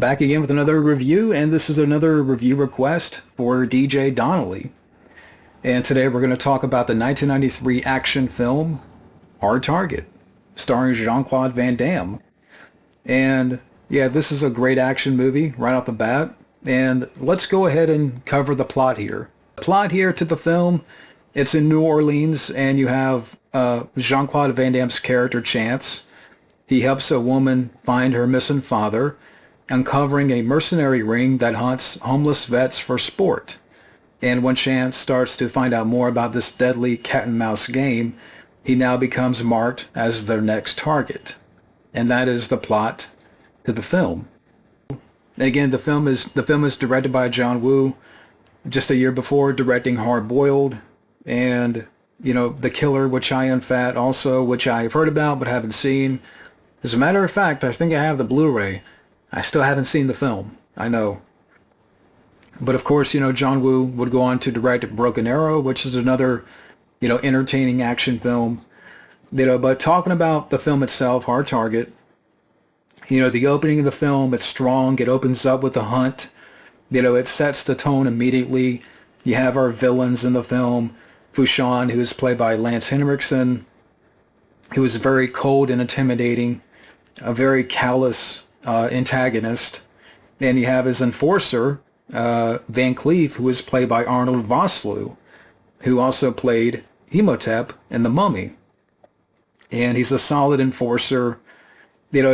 back again with another review, and this is another review request for DJ Donnelly. And today we're going to talk about the 1993 action film Hard Target, starring Jean-Claude Van Damme. And yeah, this is a great action movie right off the bat. And let's go ahead and cover the plot here. The plot here to the film, it's in New Orleans, and you have Jean-Claude Van Damme's character, Chance. He helps a woman find her missing father, uncovering a mercenary ring that hunts homeless vets for sport. And when Chance starts to find out more about this deadly cat-and-mouse game, he now becomes marked as their next target. And that is the plot to the film. Again, the film is directed by John Woo, just a year before directing Hard Boiled, and The Killer, which I Am Fat also, which I've heard about but haven't seen. As a matter of fact, I think I have the Blu-ray. I still haven't seen the film, I know. But of course, John Woo would go on to direct Broken Arrow, which is another, entertaining action film. But talking about the film itself, Hard Target, the opening of the film, it's strong. It opens up with a hunt. It sets the tone immediately. You have our villains in the film. Fushan, who is played by Lance Henriksen, who is very cold and intimidating, a very callous antagonist. And you have his enforcer, Van Cleef, who is played by Arnold Vosloo, who also played Imhotep in The Mummy. And he's a solid enforcer.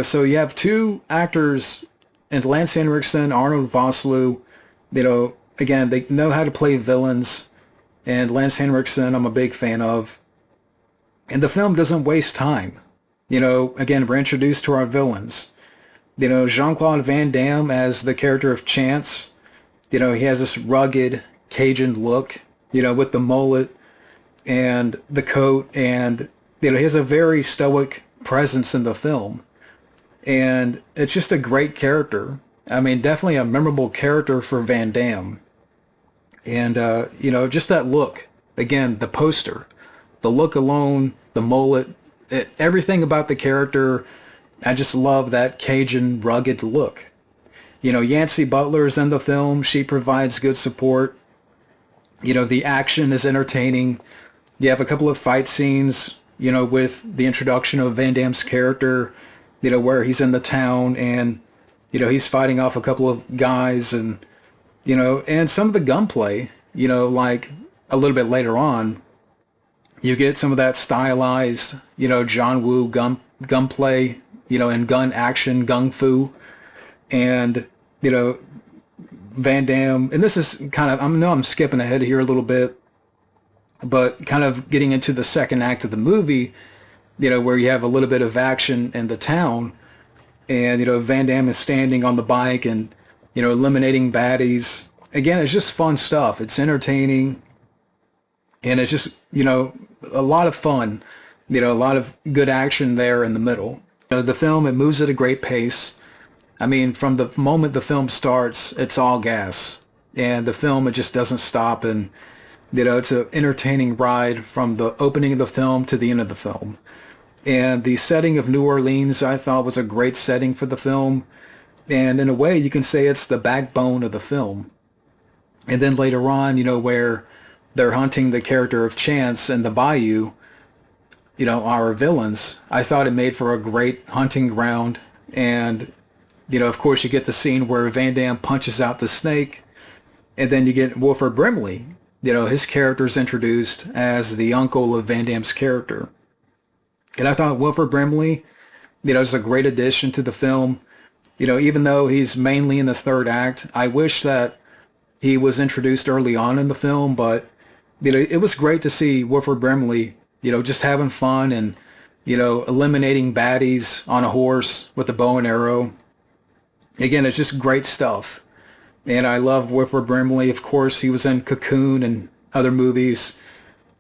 So you have two actors, and Lance Henriksen, Arnold Vosloo, again, they know how to play villains. And Lance Henriksen, I'm a big fan of. And the film doesn't waste time. Again, we're introduced to our villains. Jean-Claude Van Damme as the character of Chance. He has this rugged Cajun look, with the mullet and the coat. And, he has a very stoic presence in the film. And it's just a great character. I mean, definitely a memorable character for Van Damme. And, just that look. Again, the poster. The look alone, the mullet, everything about the character, I just love that Cajun rugged look. Yancey Butler's in the film. She provides good support. The action is entertaining. You have a couple of fight scenes, with the introduction of Van Damme's character, where he's in the town and, he's fighting off a couple of guys and, and some of the gunplay, like a little bit later on, you get some of that stylized, John Woo gunplay, and gun action, gung fu. And, Van Damme, and this is kind of, I know I'm skipping ahead here a little bit, but kind of getting into the second act of the movie, where you have a little bit of action in the town, and, Van Damme is standing on the bike and, eliminating baddies. Again, it's just fun stuff. It's entertaining, and it's just, a lot of fun, a lot of good action there in the middle. The film, it moves at a great pace. I mean, from the moment the film starts, it's all gas. And the film, it just doesn't stop. And, it's an entertaining ride from the opening of the film to the end of the film. And the setting of New Orleans, I thought, was a great setting for the film. And in a way, you can say it's the backbone of the film. And then later on, where they're hunting the character of Chance in the bayou, our villains, I thought it made for a great hunting ground. And, of course, you get the scene where Van Damme punches out the snake, and then you get Wilford Brimley. His character's introduced as the uncle of Van Damme's character. And I thought Wilford Brimley, is a great addition to the film. Even though he's mainly in the third act, I wish that he was introduced early on in the film, but, it was great to see Wilford Brimley, just having fun and, eliminating baddies on a horse with a bow and arrow. Again, it's just great stuff. And I love Wilford Brimley. Of course, he was in Cocoon and other movies.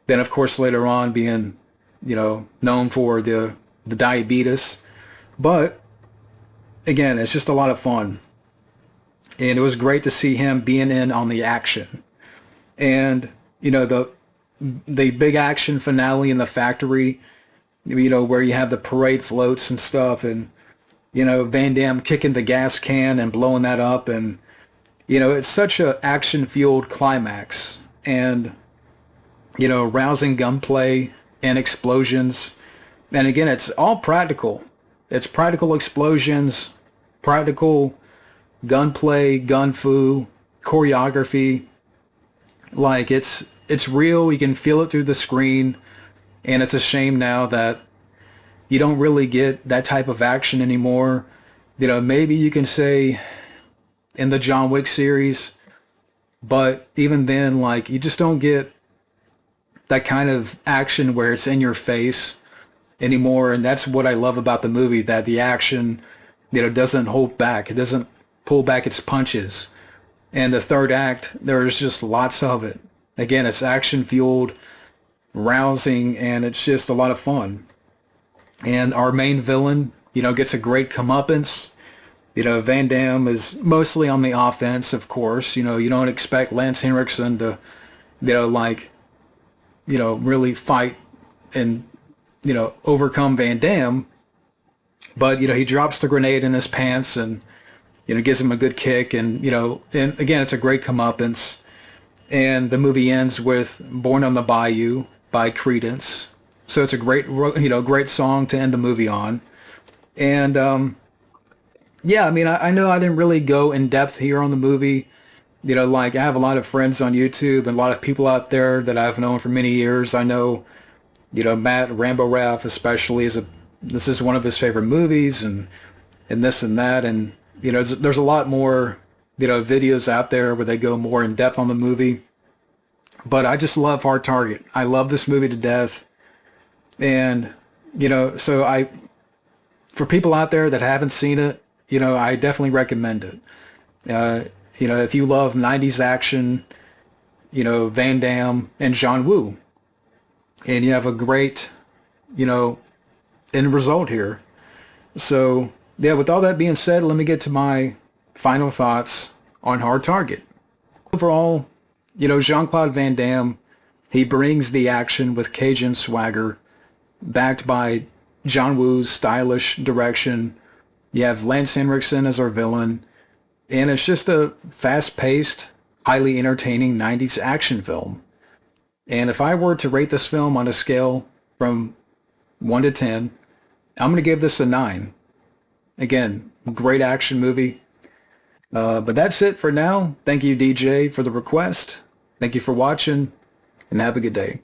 Then, of course, later on being, known for the diabetes. But, again, it's just a lot of fun. And it was great to see him being in on the action. And, the big action finale in the factory, where you have the parade floats and stuff. And, Van Damme kicking the gas can and blowing that up. And, it's such a action-fueled climax. And, rousing gunplay and explosions. And again, it's all practical. It's practical explosions, practical gunplay, gun fu, choreography. Like it's real. You can feel it through the screen. And it's a shame now that you don't really get that type of action anymore. Maybe you can say in the John Wick series, but even then, like, you just don't get that kind of action where it's in your face anymore. And that's what I love about the movie, that the action, doesn't hold back. It doesn't pull back its punches. And the third act, there's just lots of it. Again, it's action fueled, rousing, and it's just a lot of fun. And our main villain, gets a great comeuppance. Van Damme is mostly on the offense, of course. You don't expect Lance Henriksen to, really fight and, overcome Van Damme. But, he drops the grenade in his pants and, gives him a good kick. And, and again, it's a great comeuppance. And the movie ends with Born on the Bayou by Creedence. So it's a great, great song to end the movie on. And, yeah, I mean, I know I didn't really go in depth here on the movie. I have a lot of friends on YouTube and a lot of people out there that I've known for many years. I know, Matt Rambo Raff especially this is one of his favorite movies, and this and that. And, there's a lot more, videos out there where they go more in depth on the movie. But I just love Hard Target. I love this movie to death. And, so for people out there that haven't seen it, I definitely recommend it. If you love 90s action, Van Damme and John Woo, and you have a great, end result here. So, yeah, with all that being said, let me get to my final thoughts on Hard Target. Overall, Jean-Claude Van Damme, he brings the action with Cajun swagger, backed by John Woo's stylish direction. You have Lance Henriksen as our villain, and it's just a fast-paced, highly entertaining 90s action film. And if I were to rate this film on a scale from 1 to 10, I'm going to give this a 9. Again, great action movie. But that's it for now. Thank you, DJ, for the request. Thank you for watching, and have a good day.